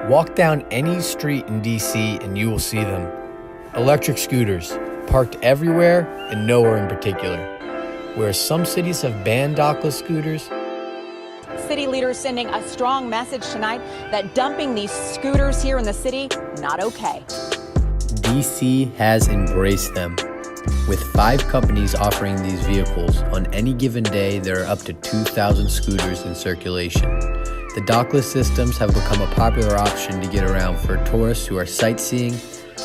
Walk down any street in DC and you will see them. Electric scooters, parked everywhere and nowhere in particular. Whereas some cities have banned dockless scooters, city leaders sending a strong message tonight that dumping these scooters here in the city, not okay. DC has embraced them. With 5 companies offering these vehicles, on any given day there are up to 2,000 scooters in circulation. The dockless systems have become a popular option to get around for tourists who are sightseeing,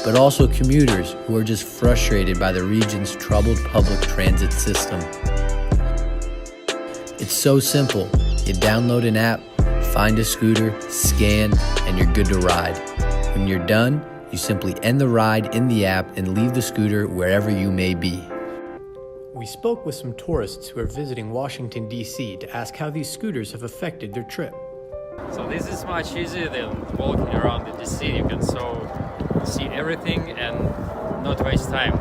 but also commuters who are just frustrated by the region's troubled public transit system. It's so simple. You download an app, find a scooter, scan, and you're good to ride. When you're done, you simply end the ride in the app and leave the scooter wherever you may be. We spoke with some tourists who are visiting Washington, D.C. to ask how these scooters have affected their trip. So this is much easier than walking around in the city. You can see everything and not waste time.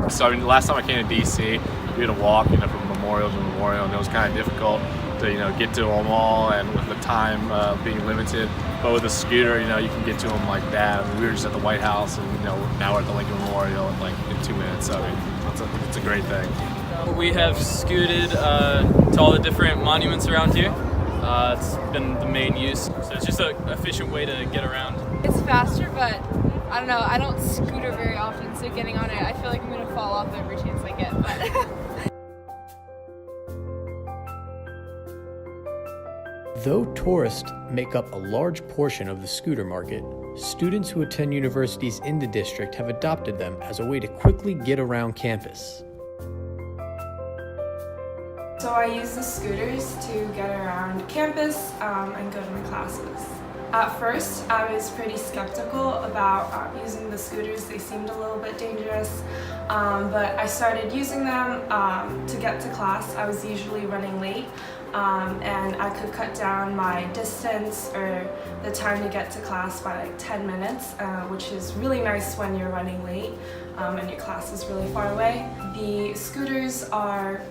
So the last time I came to DC, we had to walk, from memorial to memorial, and it was kind of difficult to, get to them all, and with the time being limited. But with a scooter, you can get to them like that. We were just at the White House, and now we're at the Lincoln Memorial in 2 minutes. So it's a great thing. We have scooted to all the different monuments around here. It's been the main use, so it's just an efficient way to get around. It's faster, but I don't know, I don't scooter very often, so getting on it, I feel like I'm going to fall off every chance I get. Though tourists make up a large portion of the scooter market, students who attend universities in the district have adopted them as a way to quickly get around campus. So I use the scooters to get around campus and go to my classes. At first, I was pretty skeptical about using the scooters. They seemed a little bit dangerous, but I started using them to get to class. I was usually running late, and I could cut down my distance or the time to get to class by like 10 minutes, which is really nice when you're running late and your class is really far away. The scooters are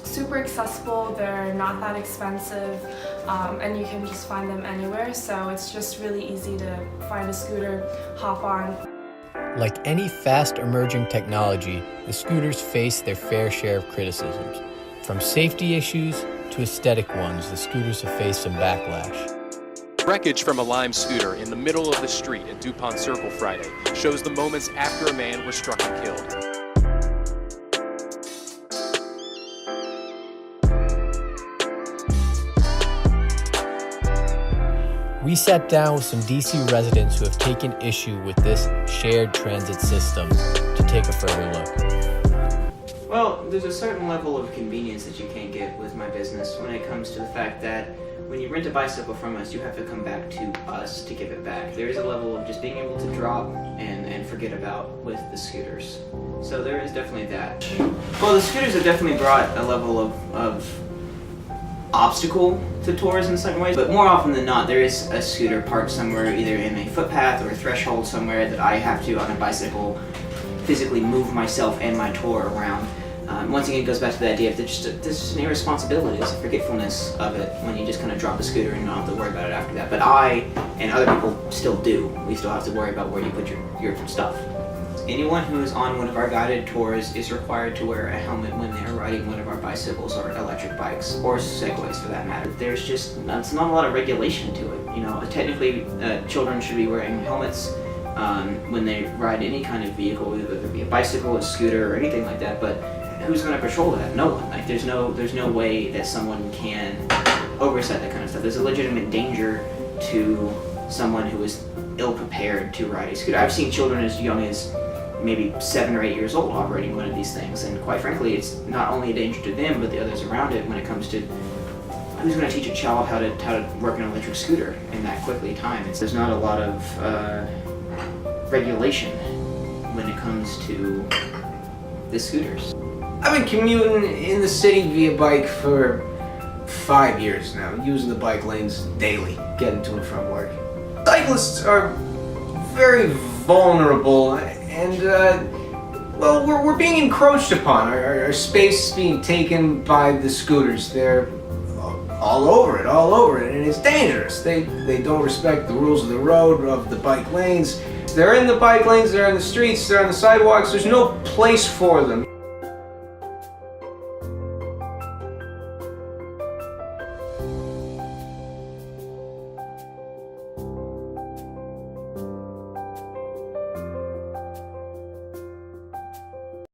super accessible, they're not that expensive, and you can just find them anywhere, so it's just really easy to find a scooter, hop on. Like any fast emerging technology, the scooters face their fair share of criticisms. From safety issues to aesthetic ones, the scooters have faced some backlash. Wreckage from a Lime scooter in the middle of the street at DuPont Circle Friday shows the moments after a man was struck and killed. We sat down with some DC residents who have taken issue with this shared transit system to take a further look. Well, there's a certain level of convenience that you can't get with my business when it comes to the fact that when you rent a bicycle from us, you have to come back to us to give it back. There is a level of just being able to drop and forget about with the scooters. So there is definitely that. Well, the scooters have definitely brought a level of obstacle to tours in some ways, but more often than not there is a scooter parked somewhere, either in a footpath or a threshold somewhere, that I have to, on a bicycle, physically move myself and my tour around. Once again, it goes back to the idea of there's just an irresponsibility, it's a forgetfulness of it when you just kind of drop a scooter and you don't have to worry about it after that. But I and other people still do. We still have to worry about where you put your stuff. Anyone who is on one of our guided tours is required to wear a helmet when they are riding one of our bicycles or electric bikes, or segways for that matter. There's just it's not a lot of regulation to it. Technically, children should be wearing helmets when they ride any kind of vehicle, whether it be a bicycle, a scooter, or anything like that. But who's going to patrol that? No one. Like, there's no way that someone can oversight that kind of stuff. There's a legitimate danger to someone who is ill-prepared to ride a scooter. I've seen children as young as maybe 7 or 8 years old operating one of these things, and quite frankly, it's not only a danger to them but the others around it when it comes to who's going to teach a child how to work an electric scooter in that quickly time. There's not a lot of regulation when it comes to the scooters. I've been commuting in the city via bike for 5 years now, using the bike lanes daily, getting to and from work. Cyclists are very vulnerable, and well, we're being encroached upon. Our space is being taken by the scooters. They're all over it, and it's dangerous. They don't respect the rules of the road, of the bike lanes. They're in the bike lanes, they're in the streets, they're on the sidewalks. There's no place for them.